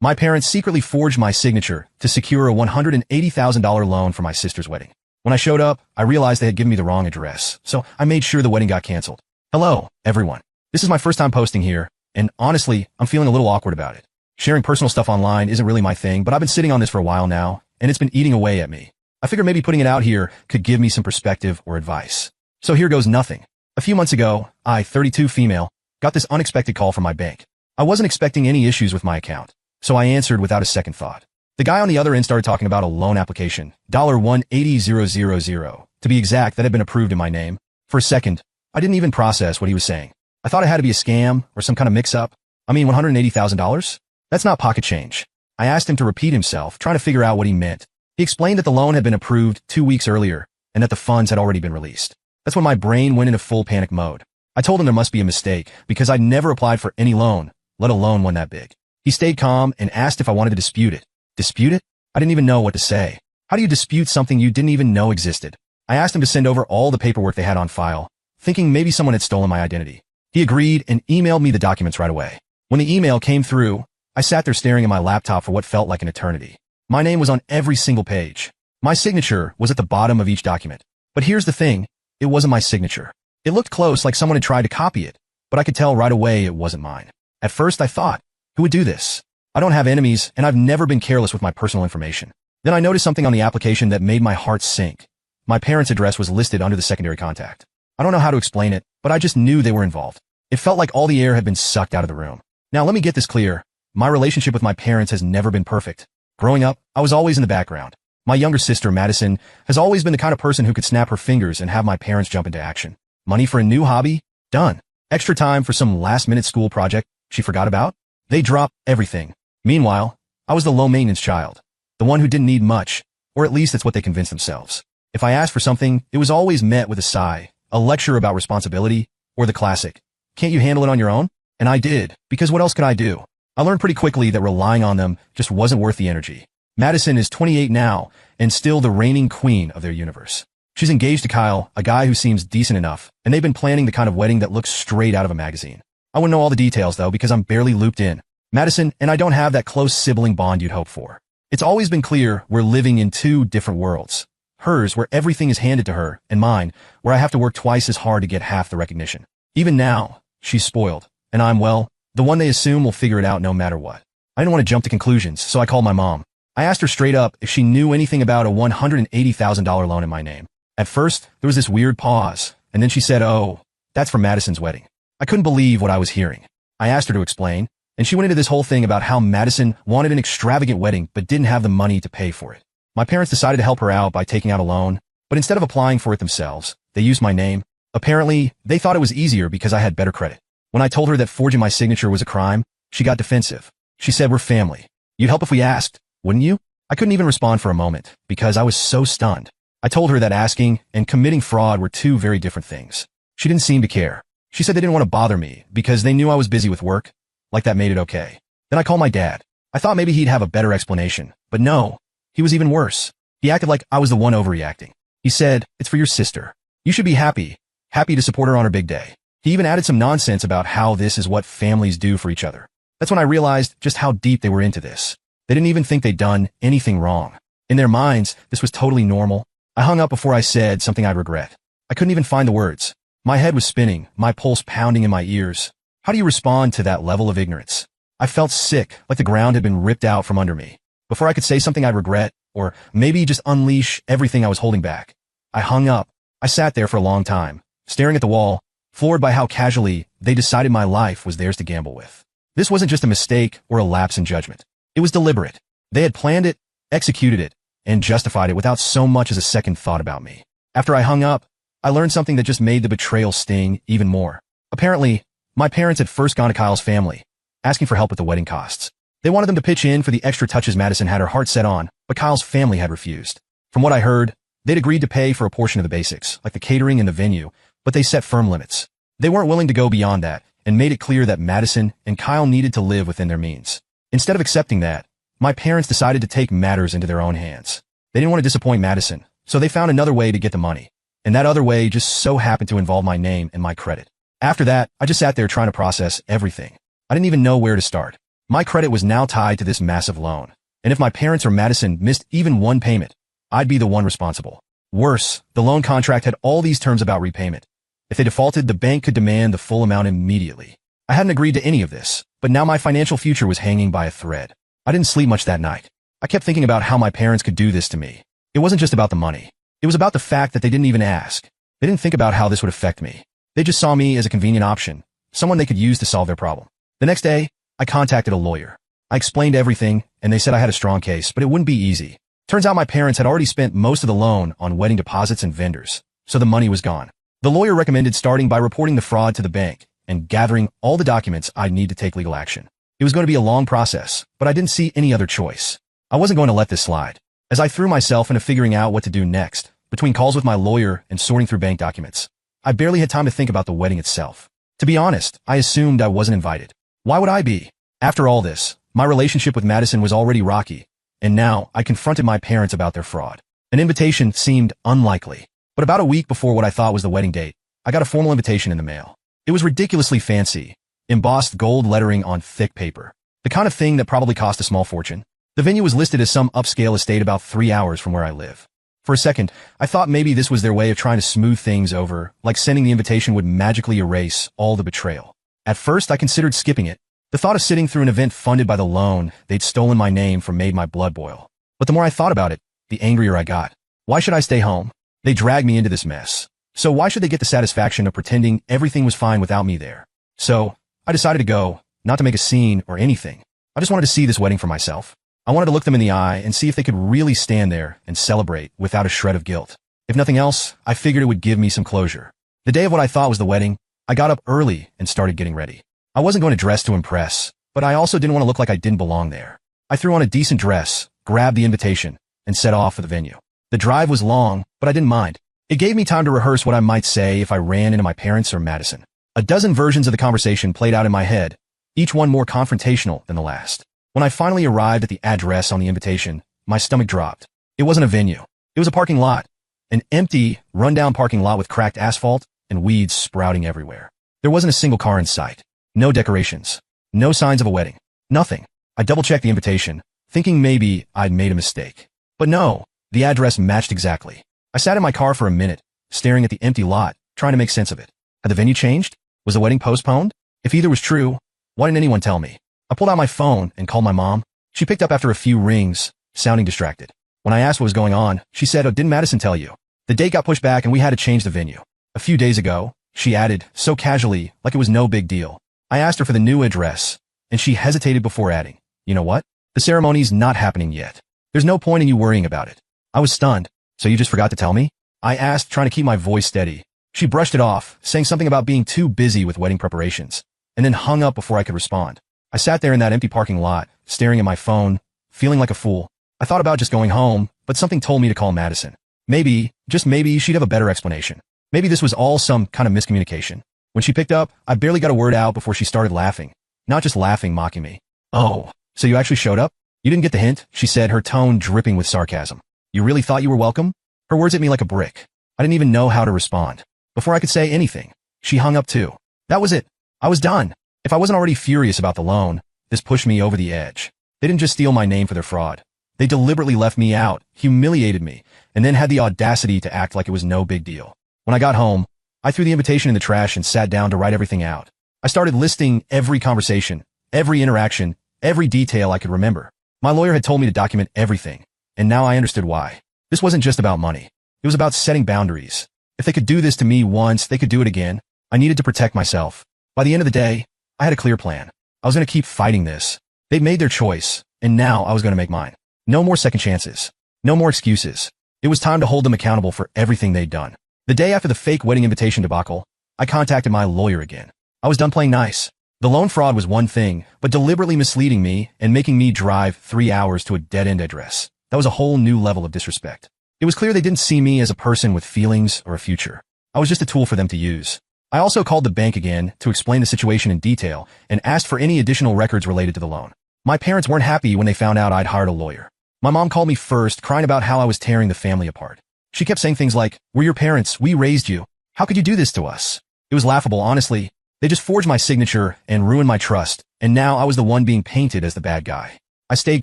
My parents secretly forged my signature to secure a $180,000 loan for my sister's wedding. When I showed up, I realized they had given me the wrong address, so I made sure the wedding got canceled. Hello, everyone. This is my first time posting here, and honestly, I'm feeling a little awkward about it. Sharing personal stuff online isn't really my thing, but I've been sitting on this for a while now, and it's been eating away at me. I figured maybe putting it out here could give me some perspective or advice. So here goes nothing. A few months ago, I, 32 female, got this unexpected call from my bank. I wasn't expecting any issues with my account, so I answered without a second thought. The guy on the other end started talking about a loan application, $180,000, to be exact, that had been approved in my name. For a second, I didn't even process what he was saying. I thought it had to be a scam or some kind of mix-up. I mean, $180,000? That's not pocket change. I asked him to repeat himself, trying to figure out what he meant. He explained that the loan had been approved 2 weeks earlier and that the funds had already been released. That's when my brain went into full panic mode. I told him there must be a mistake because I'd never applied for any loan, let alone one that big. He stayed calm and asked if I wanted to dispute it. Dispute it? I didn't even know what to say. How do you dispute something you didn't even know existed? I asked him to send over all the paperwork they had on file, thinking maybe someone had stolen my identity. He agreed and emailed me the documents right away. When the email came through, I sat there staring at my laptop for what felt like an eternity. My name was on every single page. My signature was at the bottom of each document. But here's the thing, it wasn't my signature. It looked close, like someone had tried to copy it, but I could tell right away it wasn't mine. At first I thought, who would do this? I don't have enemies, and I've never been careless with my personal information. Then I noticed something on the application that made my heart sink. My parents' address was listed under the secondary contact. I don't know how to explain it, but I just knew they were involved. It felt like all the air had been sucked out of the room. Now let me get this clear. My relationship with my parents has never been perfect. Growing up, I was always in the background. My younger sister, Madison, has always been the kind of person who could snap her fingers and have my parents jump into action. Money for a new hobby? Done. Extra time for some last-minute school project she forgot about? They dropped everything. Meanwhile, I was the low-maintenance child, the one who didn't need much, or at least that's what they convinced themselves. If I asked for something, it was always met with a sigh, a lecture about responsibility, or the classic, "Can't you handle it on your own?" And I did, because what else could I do? I learned pretty quickly that relying on them just wasn't worth the energy. Madison is 28 now, and still the reigning queen of their universe. She's engaged to Kyle, a guy who seems decent enough, and they've been planning the kind of wedding that looks straight out of a magazine. I wouldn't know all the details, though, because I'm barely looped in. Madison and I don't have that close sibling bond you'd hope for. It's always been clear we're living in two different worlds. Hers, where everything is handed to her, and mine, where I have to work twice as hard to get half the recognition. Even now, she's spoiled, and I'm, well, the one they assume will figure it out no matter what. I didn't want to jump to conclusions, so I called my mom. I asked her straight up if she knew anything about a $180,000 loan in my name. At first, there was this weird pause, and then she said, "Oh, that's for Madison's wedding." I couldn't believe what I was hearing. I asked her to explain, and she went into this whole thing about how Madison wanted an extravagant wedding but didn't have the money to pay for it. My parents decided to help her out by taking out a loan, but instead of applying for it themselves, they used my name. Apparently, they thought it was easier because I had better credit. When I told her that forging my signature was a crime, she got defensive. She said, "We're family. You'd help if we asked, wouldn't you?" I couldn't even respond for a moment because I was so stunned. I told her that asking and committing fraud were two very different things. She didn't seem to care. She said they didn't want to bother me because they knew I was busy with work, like that made it okay. Then I called my dad. I thought maybe he'd have a better explanation, but no, he was even worse. He acted like I was the one overreacting. He said, "It's for your sister. You should be happy to support her on her big day." He even added some nonsense about how this is what families do for each other. That's when I realized just how deep they were into this. They didn't even think they'd done anything wrong. In their minds, this was totally normal. I hung up before I said something I'd regret. I couldn't even find the words. My head was spinning, my pulse pounding in my ears. How do you respond to that level of ignorance? I felt sick, like the ground had been ripped out from under me. Before I could say something I'd regret, or maybe just unleash everything I was holding back, I hung up. I sat there for a long time, staring at the wall, floored by how casually they decided my life was theirs to gamble with. This wasn't just a mistake or a lapse in judgment. It was deliberate. They had planned it, executed it, and justified it without so much as a second thought about me. After I hung up, I learned something that just made the betrayal sting even more. Apparently, my parents had first gone to Kyle's family, asking for help with the wedding costs. They wanted them to pitch in for the extra touches Madison had her heart set on, but Kyle's family had refused. From what I heard, they'd agreed to pay for a portion of the basics, like the catering and the venue, but they set firm limits. They weren't willing to go beyond that, and made it clear that Madison and Kyle needed to live within their means. Instead of accepting that, my parents decided to take matters into their own hands. They didn't want to disappoint Madison, so they found another way to get the money. And that other way just so happened to involve my name and my credit. After that, I just sat there trying to process everything. I didn't even know where to start. My credit was now tied to this massive loan. And if my parents or Madison missed even one payment, I'd be the one responsible. Worse, the loan contract had all these terms about repayment. If they defaulted, the bank could demand the full amount immediately. I hadn't agreed to any of this, but now my financial future was hanging by a thread. I didn't sleep much that night. I kept thinking about how my parents could do this to me. It wasn't just about the money. It was about the fact that they didn't even ask. They didn't think about how this would affect me. They just saw me as a convenient option, someone they could use to solve their problem. The next day, I contacted a lawyer. I explained everything, and they said I had a strong case, but it wouldn't be easy. Turns out my parents had already spent most of the loan on wedding deposits and vendors, so the money was gone. The lawyer recommended starting by reporting the fraud to the bank and gathering all the documents I'd need to take legal action. It was going to be a long process, but I didn't see any other choice. I wasn't going to let this slide. As I threw myself into figuring out what to do next, between calls with my lawyer and sorting through bank documents, I barely had time to think about the wedding itself. To be honest, I assumed I wasn't invited. Why would I be? After all this, my relationship with Madison was already rocky, and now I confronted my parents about their fraud. An invitation seemed unlikely, but about a week before what I thought was the wedding date, I got a formal invitation in the mail. It was ridiculously fancy, embossed gold lettering on thick paper, the kind of thing that probably cost a small fortune. The venue was listed as some upscale estate about 3 hours from where I live. For a second, I thought maybe this was their way of trying to smooth things over, like sending the invitation would magically erase all the betrayal. At first, I considered skipping it. The thought of sitting through an event funded by the loan they'd stolen my name from made my blood boil. But the more I thought about it, the angrier I got. Why should I stay home? They dragged me into this mess. So why should they get the satisfaction of pretending everything was fine without me there? So, I decided to go, not to make a scene or anything. I just wanted to see this wedding for myself. I wanted to look them in the eye and see if they could really stand there and celebrate without a shred of guilt. If nothing else, I figured it would give me some closure. The day of what I thought was the wedding, I got up early and started getting ready. I wasn't going to dress to impress, but I also didn't want to look like I didn't belong there. I threw on a decent dress, grabbed the invitation, and set off for the venue. The drive was long, but I didn't mind. It gave me time to rehearse what I might say if I ran into my parents or Madison. A dozen versions of the conversation played out in my head, each one more confrontational than the last. When I finally arrived at the address on the invitation, my stomach dropped. It wasn't a venue. It was a parking lot. An empty, rundown parking lot with cracked asphalt and weeds sprouting everywhere. There wasn't a single car in sight. No decorations. No signs of a wedding. Nothing. I double-checked the invitation, thinking maybe I'd made a mistake. But no, the address matched exactly. I sat in my car for a minute, staring at the empty lot, trying to make sense of it. Had the venue changed? Was the wedding postponed? If either was true, why didn't anyone tell me? I pulled out my phone and called my mom. She picked up after a few rings, sounding distracted. When I asked what was going on, she said, "Oh, didn't Madison tell you? The date got pushed back and we had to change the venue. A few days ago," she added, so casually, like it was no big deal. I asked her for the new address, and she hesitated before adding, "You know what? The ceremony's not happening yet. There's no point in you worrying about it." I was stunned. "So you just forgot to tell me?" I asked, trying to keep my voice steady. She brushed it off, saying something about being too busy with wedding preparations, and then hung up before I could respond. I sat there in that empty parking lot, staring at my phone, feeling like a fool. I thought about just going home, but something told me to call Madison. Maybe, just maybe, she'd have a better explanation. Maybe this was all some kind of miscommunication. When she picked up, I barely got a word out before she started laughing. Not just laughing, mocking me. "Oh, so you actually showed up? You didn't get the hint?" she said, her tone dripping with sarcasm. "You really thought you were welcome?" Her words hit me like a brick. I didn't even know how to respond. Before I could say anything, she hung up too. That was it. I was done. If I wasn't already furious about the loan, this pushed me over the edge. They didn't just steal my name for their fraud. They deliberately left me out, humiliated me, and then had the audacity to act like it was no big deal. When I got home, I threw the invitation in the trash and sat down to write everything out. I started listing every conversation, every interaction, every detail I could remember. My lawyer had told me to document everything, and now I understood why. This wasn't just about money. It was about setting boundaries. If they could do this to me once, they could do it again. I needed to protect myself. By the end of the day, I had a clear plan. I was going to keep fighting this. They'd made their choice, and now I was going to make mine. No more second chances. No more excuses. It was time to hold them accountable for everything they'd done. The day after the fake wedding invitation debacle, I contacted my lawyer again. I was done playing nice. The loan fraud was one thing, but deliberately misleading me and making me drive 3 hours to a dead-end address. That was a whole new level of disrespect. It was clear they didn't see me as a person with feelings or a future. I was just a tool for them to use. I also called the bank again to explain the situation in detail and asked for any additional records related to the loan. My parents weren't happy when they found out I'd hired a lawyer. My mom called me first, crying about how I was tearing the family apart. She kept saying things like, "We're your parents, we raised you. How could you do this to us?" It was laughable, honestly. They just forged my signature and ruined my trust, and now I was the one being painted as the bad guy. I stayed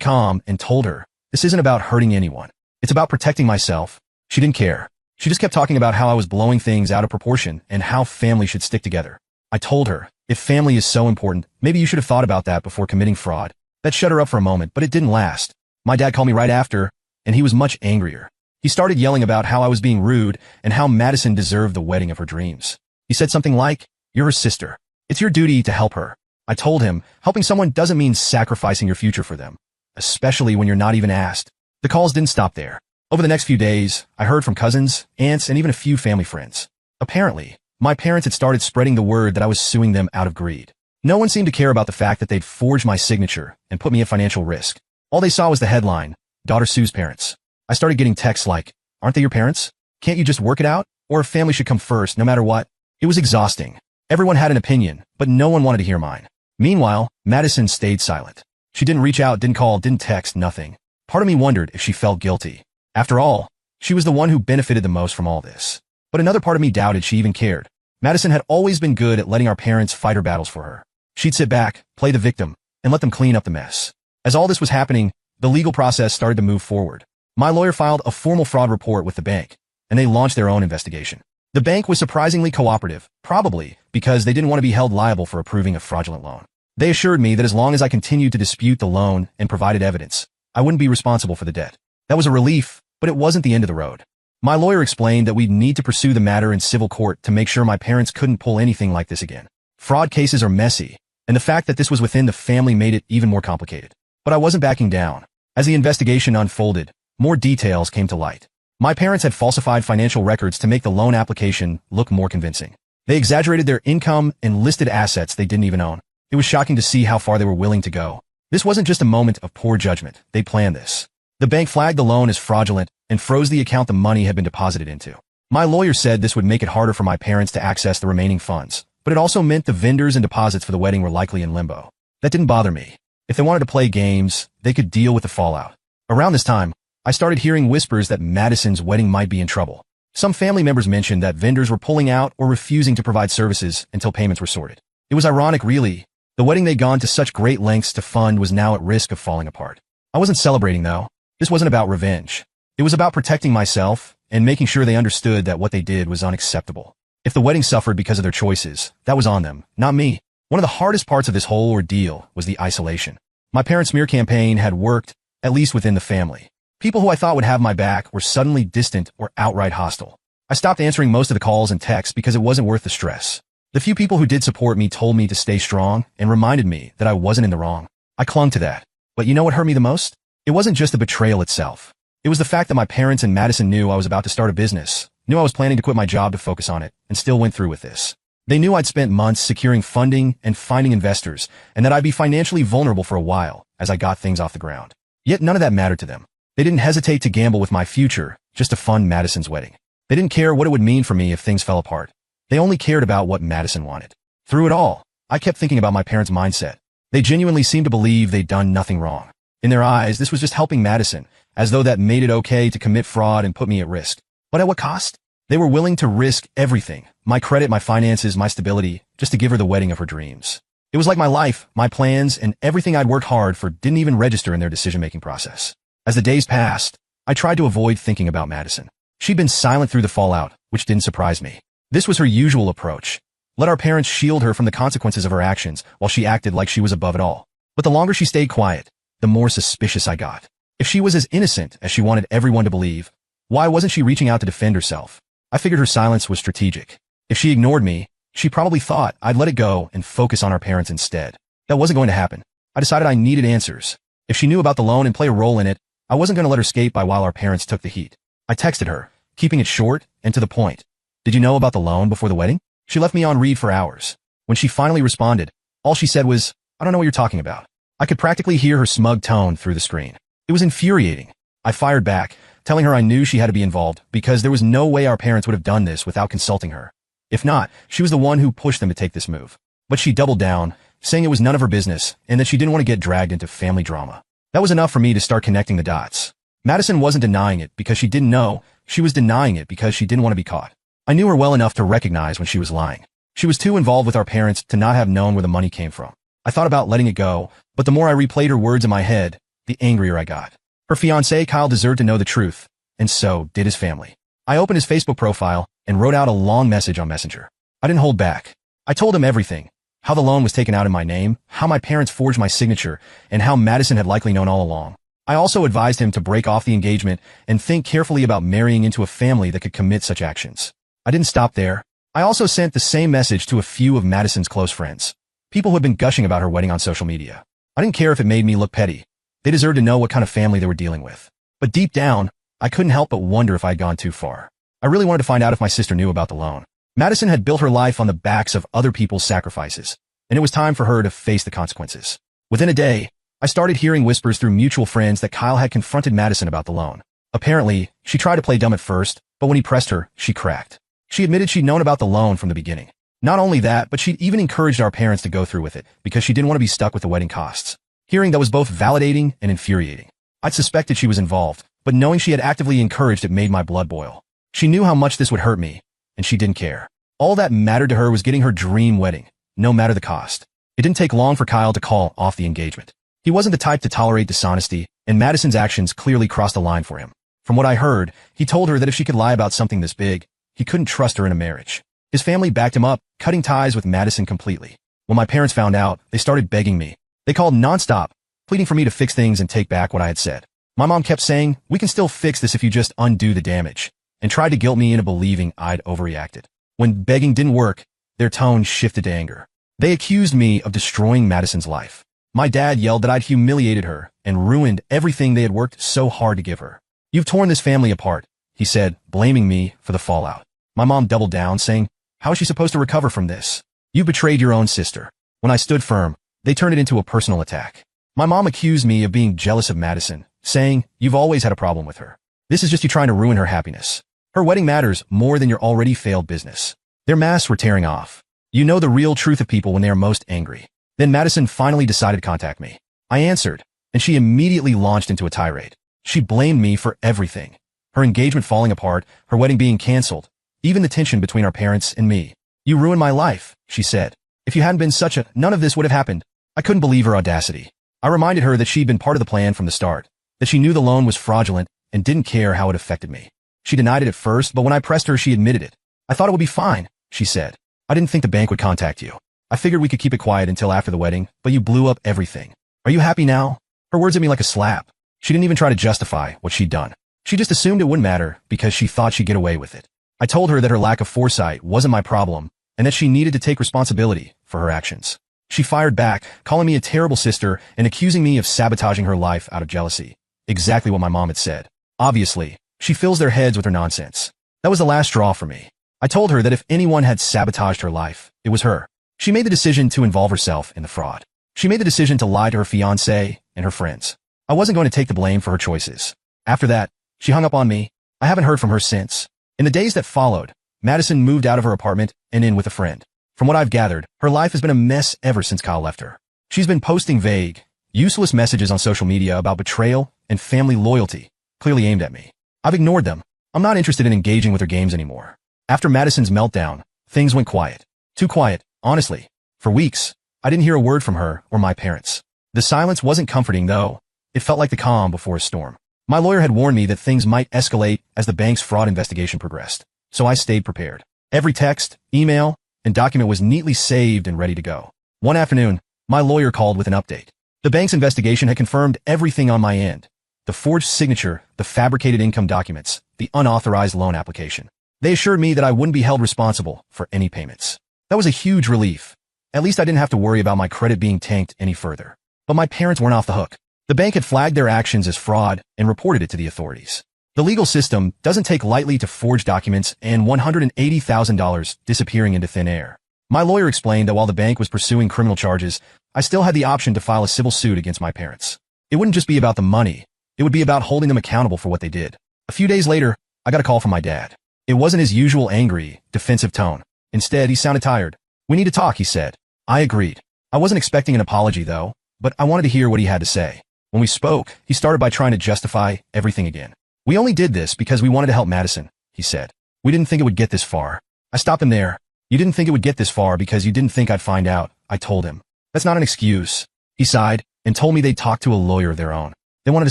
calm and told her, this isn't about hurting anyone. It's about protecting myself. She didn't care. She just kept talking about how I was blowing things out of proportion and how family should stick together. I told her, if family is so important, maybe you should have thought about that before committing fraud. That shut her up for a moment, but it didn't last. My dad called me right after, and he was much angrier. He started yelling about how I was being rude and how Madison deserved the wedding of her dreams. He said something like, you're her sister. It's your duty to help her. I told him, helping someone doesn't mean sacrificing your future for them, especially when you're not even asked. The calls didn't stop there. Over the next few days, I heard from cousins, aunts, and even a few family friends. Apparently, my parents had started spreading the word that I was suing them out of greed. No one seemed to care about the fact that they'd forged my signature and put me at financial risk. All they saw was the headline, Daughter Sues Parents. I started getting texts like, aren't they your parents? Can't you just work it out? Or family should come first, no matter what? It was exhausting. Everyone had an opinion, but no one wanted to hear mine. Meanwhile, Madison stayed silent. She didn't reach out, didn't call, didn't text, nothing. Part of me wondered if she felt guilty. After all, she was the one who benefited the most from all this. But another part of me doubted she even cared. Madison had always been good at letting our parents fight her battles for her. She'd sit back, play the victim, and let them clean up the mess. As all this was happening, the legal process started to move forward. My lawyer filed a formal fraud report with the bank, and they launched their own investigation. The bank was surprisingly cooperative, probably because they didn't want to be held liable for approving a fraudulent loan. They assured me that as long as I continued to dispute the loan and provided evidence, I wouldn't be responsible for the debt. That was a relief, but it wasn't the end of the road. My lawyer explained that we'd need to pursue the matter in civil court to make sure my parents couldn't pull anything like this again. Fraud cases are messy, and the fact that this was within the family made it even more complicated. But I wasn't backing down. As the investigation unfolded, more details came to light. My parents had falsified financial records to make the loan application look more convincing. They exaggerated their income and listed assets they didn't even own. It was shocking to see how far they were willing to go. This wasn't just a moment of poor judgment. They planned this. The bank flagged the loan as fraudulent and froze the account the money had been deposited into. My lawyer said this would make it harder for my parents to access the remaining funds, but it also meant the vendors and deposits for the wedding were likely in limbo. That didn't bother me. If they wanted to play games, they could deal with the fallout. Around this time, I started hearing whispers that Madison's wedding might be in trouble. Some family members mentioned that vendors were pulling out or refusing to provide services until payments were sorted. It was ironic, really. The wedding they'd gone to such great lengths to fund was now at risk of falling apart. I wasn't celebrating, though. This wasn't about revenge. It was about protecting myself and making sure they understood that what they did was unacceptable. If the wedding suffered because of their choices, that was on them, not me. One of the hardest parts of this whole ordeal was the isolation. My parents' smear campaign had worked, at least within the family. People who I thought would have my back were suddenly distant or outright hostile. I stopped answering most of the calls and texts because it wasn't worth the stress. The few people who did support me told me to stay strong and reminded me that I wasn't in the wrong. I clung to that. But you know what hurt me the most? It wasn't just the betrayal itself. It was the fact that my parents and Madison knew I was about to start a business, knew I was planning to quit my job to focus on it, and still went through with this. They knew I'd spent months securing funding and finding investors, and that I'd be financially vulnerable for a while as I got things off the ground. Yet none of that mattered to them. They didn't hesitate to gamble with my future just to fund Madison's wedding. They didn't care what it would mean for me if things fell apart. They only cared about what Madison wanted. Through it all, I kept thinking about my parents' mindset. They genuinely seemed to believe they'd done nothing wrong. In their eyes, this was just helping Madison, as though that made it okay to commit fraud and put me at risk. But at what cost? They were willing to risk everything, my credit, my finances, my stability, just to give her the wedding of her dreams. It was like my life, my plans, and everything I'd worked hard for didn't even register in their decision-making process. As the days passed, I tried to avoid thinking about Madison. She'd been silent through the fallout, which didn't surprise me. This was her usual approach. Let our parents shield her from the consequences of her actions while she acted like she was above it all. But the longer she stayed quiet, the more suspicious I got. If she was as innocent as she wanted everyone to believe, why wasn't she reaching out to defend herself? I figured her silence was strategic. If she ignored me, she probably thought I'd let it go and focus on our parents instead. That wasn't going to happen. I decided I needed answers. If she knew about the loan and played a role in it, I wasn't going to let her skate by while our parents took the heat. I texted her, keeping it short and to the point. Did you know about the loan before the wedding? She left me on read for hours. When she finally responded, all she said was, I don't know what you're talking about. I could practically hear her smug tone through the screen. It was infuriating. I fired back, telling her I knew she had to be involved because there was no way our parents would have done this without consulting her. If not, she was the one who pushed them to take this move. But she doubled down, saying it was none of her business and that she didn't want to get dragged into family drama. That was enough for me to start connecting the dots. Madison wasn't denying it because she didn't know. She was denying it because she didn't want to be caught. I knew her well enough to recognize when she was lying. She was too involved with our parents to not have known where the money came from. I thought about letting it go, but the more I replayed her words in my head, the angrier I got. Her fiancé Kyle deserved to know the truth, and so did his family. I opened his Facebook profile and wrote out a long message on Messenger. I didn't hold back. I told him everything. How the loan was taken out in my name, how my parents forged my signature, and how Madison had likely known all along. I also advised him to break off the engagement and think carefully about marrying into a family that could commit such actions. I didn't stop there. I also sent the same message to a few of Madison's close friends, people who had been gushing about her wedding on social media. I didn't care if it made me look petty. They deserved to know what kind of family they were dealing with. But deep down, I couldn't help but wonder if I had gone too far. I really wanted to find out if my sister knew about the loan. Madison had built her life on the backs of other people's sacrifices, and it was time for her to face the consequences. Within a day, I started hearing whispers through mutual friends that Kyle had confronted Madison about the loan. Apparently, she tried to play dumb at first, but when he pressed her, she cracked. She admitted she'd known about the loan from the beginning. Not only that, but she'd even encouraged our parents to go through with it because she didn't want to be stuck with the wedding costs. Hearing that was both validating and infuriating. I'd suspected she was involved, but knowing she had actively encouraged it made my blood boil. She knew how much this would hurt me, and she didn't care. All that mattered to her was getting her dream wedding, no matter the cost. It didn't take long for Kyle to call off the engagement. He wasn't the type to tolerate dishonesty, and Madison's actions clearly crossed a line for him. From what I heard, he told her that if she could lie about something this big, he couldn't trust her in a marriage. His family backed him up, cutting ties with Madison completely. When my parents found out, they started begging me. They called nonstop, pleading for me to fix things and take back what I had said. My mom kept saying, "We can still fix this if you just undo the damage," and tried to guilt me into believing I'd overreacted. When begging didn't work, their tone shifted to anger. They accused me of destroying Madison's life. My dad yelled that I'd humiliated her and ruined everything they had worked so hard to give her. "You've torn this family apart," he said, blaming me for the fallout. My mom doubled down, saying, "How is she supposed to recover from this? You betrayed your own sister." When I stood firm, they turned it into a personal attack. My mom accused me of being jealous of Madison, saying, "You've always had a problem with her. This is just you trying to ruin her happiness. Her wedding matters more than your already failed business." Their masks were tearing off. You know the real truth of people when they are most angry. Then Madison finally decided to contact me. I answered, and she immediately launched into a tirade. She blamed me for everything. Her engagement falling apart, her wedding being canceled, even the tension between our parents and me. "You ruined my life," she said. "If you hadn't been none of this would have happened." I couldn't believe her audacity. I reminded her that she'd been part of the plan from the start, that she knew the loan was fraudulent and didn't care how it affected me. She denied it at first, but when I pressed her, she admitted it. "I thought it would be fine," she said. "I didn't think the bank would contact you. I figured we could keep it quiet until after the wedding, but you blew up everything. Are you happy now?" Her words hit me like a slap. She didn't even try to justify what she'd done. She just assumed it wouldn't matter because she thought she'd get away with it. I told her that her lack of foresight wasn't my problem and that she needed to take responsibility for her actions. She fired back, calling me a terrible sister and accusing me of sabotaging her life out of jealousy. Exactly what my mom had said. Obviously, she fills their heads with her nonsense. That was the last straw for me. I told her that if anyone had sabotaged her life, it was her. She made the decision to involve herself in the fraud. She made the decision to lie to her fiancé and her friends. I wasn't going to take the blame for her choices. After that, she hung up on me. I haven't heard from her since. In the days that followed, Madison moved out of her apartment and in with a friend. From what I've gathered, her life has been a mess ever since Kyle left her. She's been posting vague, useless messages on social media about betrayal and family loyalty, clearly aimed at me. I've ignored them. I'm not interested in engaging with her games anymore. After Madison's meltdown, things went quiet. Too quiet, honestly. For weeks, I didn't hear a word from her or my parents. The silence wasn't comforting, though. It felt like the calm before a storm. My lawyer had warned me that things might escalate as the bank's fraud investigation progressed, so I stayed prepared. Every text, email, and document was neatly saved and ready to go. One afternoon, my lawyer called with an update. The bank's investigation had confirmed everything on my end. The forged signature, the fabricated income documents, the unauthorized loan application. They assured me that I wouldn't be held responsible for any payments. That was a huge relief. At least I didn't have to worry about my credit being tanked any further. But my parents weren't off the hook. The bank had flagged their actions as fraud and reported it to the authorities. The legal system doesn't take lightly to forge documents and $180,000 disappearing into thin air. My lawyer explained that while the bank was pursuing criminal charges, I still had the option to file a civil suit against my parents. It wouldn't just be about the money. It would be about holding them accountable for what they did. A few days later, I got a call from my dad. It wasn't his usual angry, defensive tone. Instead, he sounded tired. "We need to talk," he said. I agreed. I wasn't expecting an apology, though, but I wanted to hear what he had to say. When we spoke, he started by trying to justify everything again. "We only did this because we wanted to help Madison," he said. "We didn't think it would get this far." I stopped him there. "You didn't think it would get this far because you didn't think I'd find out," I told him. That's not an excuse. He sighed and told me they'd talk to a lawyer of their own. They wanted to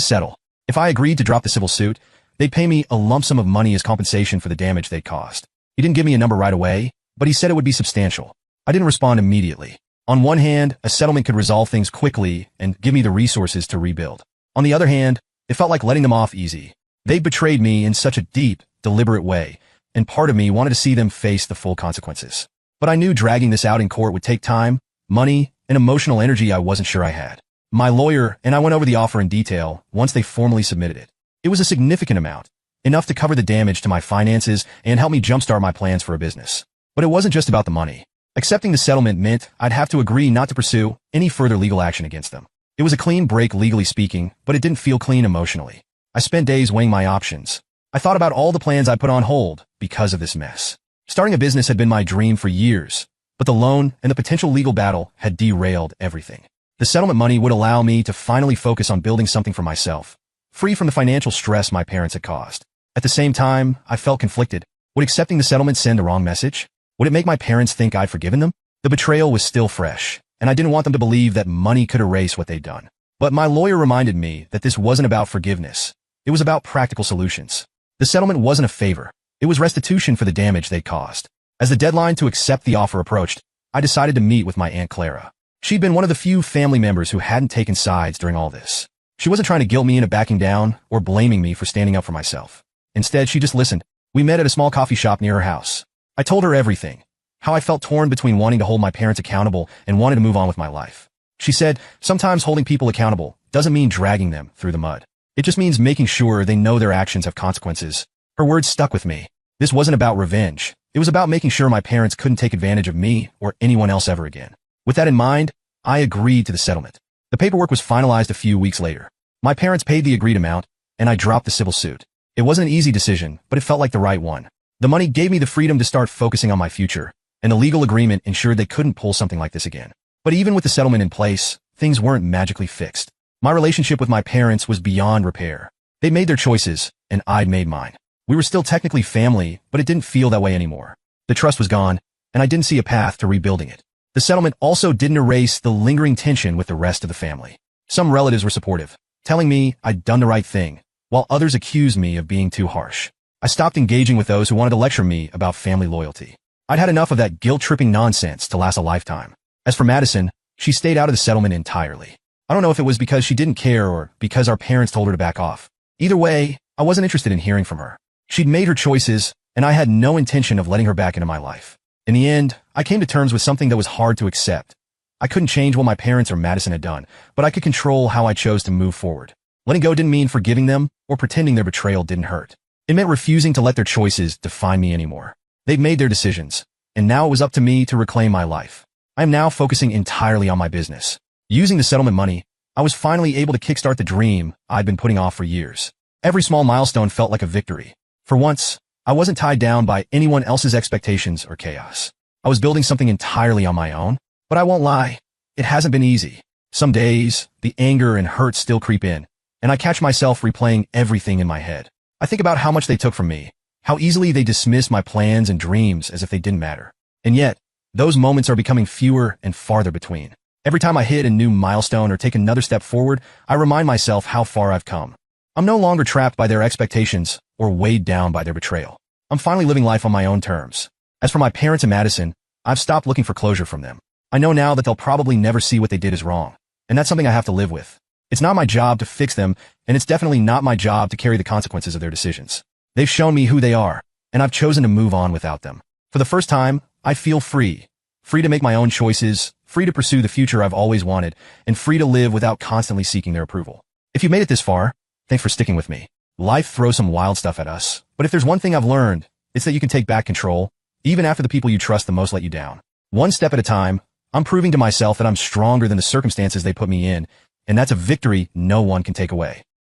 settle. If I agreed to drop the civil suit, they'd pay me a lump sum of money as compensation for the damage they'd caused. He didn't give me a number right away, but he said it would be substantial. I didn't respond immediately. On one hand, a settlement could resolve things quickly and give me the resources to rebuild. On the other hand, it felt like letting them off easy. They betrayed me in such a deep, deliberate way, and part of me wanted to see them face the full consequences. But I knew dragging this out in court would take time, money, and emotional energy I wasn't sure I had. My lawyer and I went over the offer in detail once they formally submitted it. It was a significant amount, enough to cover the damage to my finances and help me jumpstart my plans for a business. But it wasn't just about the money. Accepting the settlement meant I'd have to agree not to pursue any further legal action against them. It was a clean break legally speaking, but it didn't feel clean emotionally. I spent days weighing my options. I thought about all the plans I put on hold because of this mess. Starting a business had been my dream for years, but the loan and the potential legal battle had derailed everything. The settlement money would allow me to finally focus on building something for myself, free from the financial stress my parents had caused. At the same time, I felt conflicted. Would accepting the settlement send the wrong message? Would it make my parents think I'd forgiven them? The betrayal was still fresh, and I didn't want them to believe that money could erase what they'd done. But my lawyer reminded me that this wasn't about forgiveness. It was about practical solutions. The settlement wasn't a favor. It was restitution for the damage they'd caused. As the deadline to accept the offer approached, I decided to meet with my Aunt Clara. She'd been one of the few family members who hadn't taken sides during all this. She wasn't trying to guilt me into backing down or blaming me for standing up for myself. Instead, she just listened. We met at a small coffee shop near her house. I told her everything, how I felt torn between wanting to hold my parents accountable and wanting to move on with my life. She said, sometimes holding people accountable doesn't mean dragging them through the mud. It just means making sure they know their actions have consequences. Her words stuck with me. This wasn't about revenge. It was about making sure my parents couldn't take advantage of me or anyone else ever again. With that in mind, I agreed to the settlement. The paperwork was finalized a few weeks later. My parents paid the agreed amount, and I dropped the civil suit. It wasn't an easy decision, but it felt like the right one. The money gave me the freedom to start focusing on my future, and the legal agreement ensured they couldn't pull something like this again. But even with the settlement in place, things weren't magically fixed. My relationship with my parents was beyond repair. They made their choices, and I'd made mine. We were still technically family, but it didn't feel that way anymore. The trust was gone, and I didn't see a path to rebuilding it. The settlement also didn't erase the lingering tension with the rest of the family. Some relatives were supportive, telling me I'd done the right thing, while others accused me of being too harsh. I stopped engaging with those who wanted to lecture me about family loyalty. I'd had enough of that guilt-tripping nonsense to last a lifetime. As for Madison, she stayed out of the settlement entirely. I don't know if it was because she didn't care or because our parents told her to back off. Either way, I wasn't interested in hearing from her. She'd made her choices, and I had no intention of letting her back into my life. In the end, I came to terms with something that was hard to accept. I couldn't change what my parents or Madison had done, but I could control how I chose to move forward. Letting go didn't mean forgiving them or pretending their betrayal didn't hurt. It meant refusing to let their choices define me anymore. They'd made their decisions, and now it was up to me to reclaim my life. I am now focusing entirely on my business. Using the settlement money, I was finally able to kickstart the dream I'd been putting off for years. Every small milestone felt like a victory. For once, I wasn't tied down by anyone else's expectations or chaos. I was building something entirely on my own, but I won't lie, it hasn't been easy. Some days, the anger and hurt still creep in, and I catch myself replaying everything in my head. I think about how much they took from me, how easily they dismissed my plans and dreams as if they didn't matter. And yet, those moments are becoming fewer and farther between. Every time I hit a new milestone or take another step forward, I remind myself how far I've come. I'm no longer trapped by their expectations or weighed down by their betrayal. I'm finally living life on my own terms. As for my parents and Madison, I've stopped looking for closure from them. I know now that they'll probably never see what they did as wrong, and that's something I have to live with. It's not my job to fix them, and it's definitely not my job to carry the consequences of their decisions. They've shown me who they are, and I've chosen to move on without them. For the first time, I feel free. Free to make my own choices, free to pursue the future I've always wanted, and free to live without constantly seeking their approval. If you made it this far, thanks for sticking with me. Life throws some wild stuff at us, but if there's one thing I've learned, it's that you can take back control, even after the people you trust the most let you down. One step at a time, I'm proving to myself that I'm stronger than the circumstances they put me in, and that's a victory no one can take away.